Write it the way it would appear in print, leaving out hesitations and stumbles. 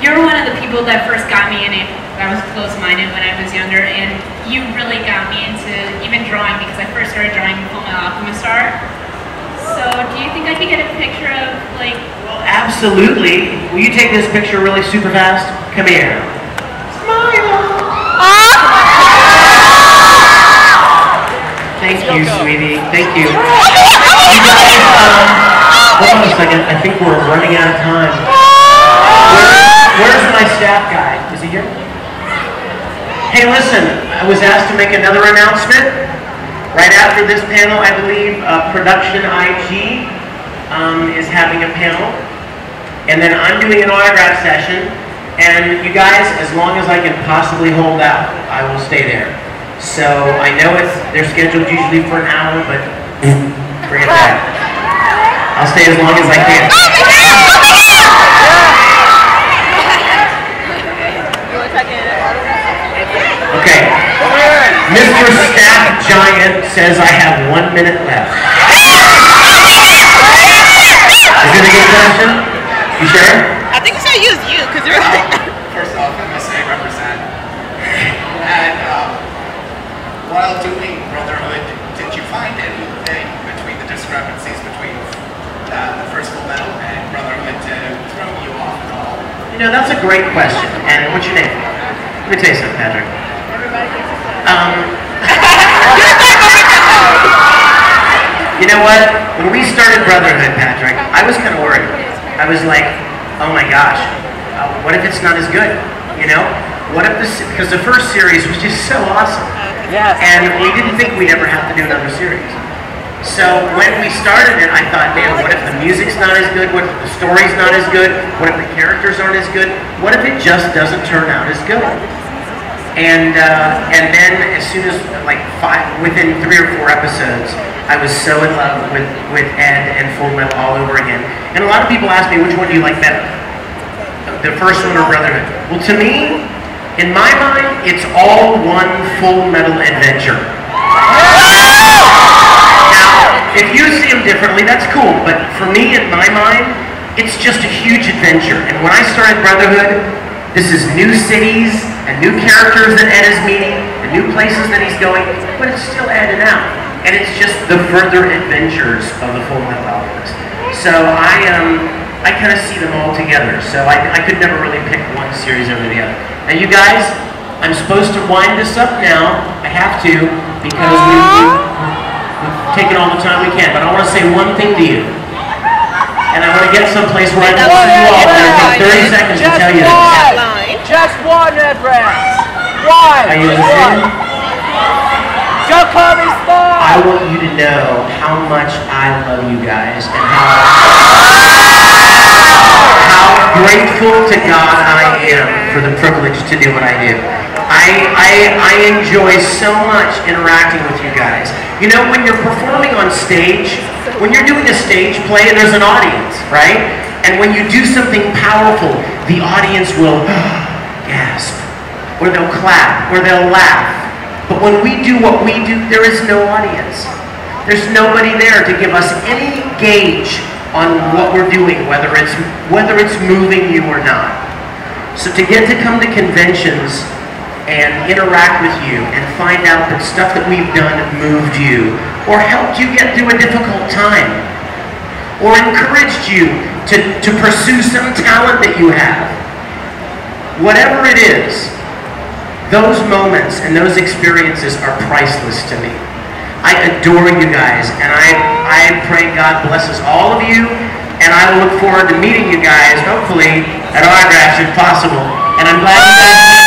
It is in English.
you're one of the people that first got me in it. I was close-minded when I was younger, and you really got me into even drawing because I first started drawing Fullmetal Alchemist art. So, do you think I could get a picture of, like... Well, absolutely. Will you take this picture really super fast? Come here. Smile! Thank you, sweetie. Thank you. You guys, hold on a second. I think we're running out of time. Where's my staff guy? Is he here? Hey, listen. I was asked to make another announcement. Right after this panel, I believe Production IG is having a panel. And then I'm doing an autograph session. And you guys, as long as I can possibly hold out, I will stay there. So I know they're scheduled usually for an hour, but forget that. I'll stay as long as I can. Okay. Mr. Staff Giant says I have 1 minute left. Is it a good question? You sure? I think you should use you, because you're like... First off, I must say represent. And while doing Brotherhood, did you find anything between the discrepancies between the first Fullmetal and Brotherhood to throw you off at all? You know, that's a great question. And what's your name? Let me tell you something, Patrick. You know what? When we started Brotherhood, Patrick, I was kind of worried. I was like, oh my gosh, what if it's not as good? You know? What if this, because the first series was just so awesome. Yes. And we didn't think we'd ever have to do another series. So when we started it, I thought, man, what if the music's not as good? What if the story's not as good? What if the characters aren't as good? What if it just doesn't turn out as good? And then as soon as, like, within 3 or 4 episodes, I was so in love with Ed and Fullmetal all over again. And a lot of people ask me, which one do you like better? The first one or Brotherhood? Well, to me, in my mind, it's all one Fullmetal adventure. Now, if you see them differently, that's cool. But for me, in my mind, it's just a huge adventure. And when I started Brotherhood, this is new cities and new characters that Ed is meeting and new places that he's going, but it's still Ed and Al. And it's just the further adventures of the Fullmetal Alchemist. So I kind of see them all together. So I could never really pick one series over the other. Now you guys, I'm supposed to wind this up now. I have to, because we've taken all the time we can. But I want to say one thing to you. And I want to get someplace where I can see you all. And it'll take 30 seconds to tell you this. Just one, Reverend. One. Are you listening? Don't call me small. I want you to know how much I love you guys and how grateful to God I am for the privilege to do what I do. I enjoy so much interacting with you guys. You know, when you're performing on stage, when you're doing a stage play, there's an audience, right? And when you do something powerful, the audience will gasp, or they'll clap, or they'll laugh. But when we do what we do, there is no audience. There's nobody there to give us any gauge on what we're doing, whether it's moving you or not. So to get to come to conventions and interact with you and find out that stuff that we've done moved you, or helped you get through a difficult time, or encouraged you to pursue some talent that you have, whatever it is, those moments and those experiences are priceless to me. I adore you guys, and I pray God blesses all of you, and I look forward to meeting you guys, hopefully, at autographs if possible. And I'm glad you guys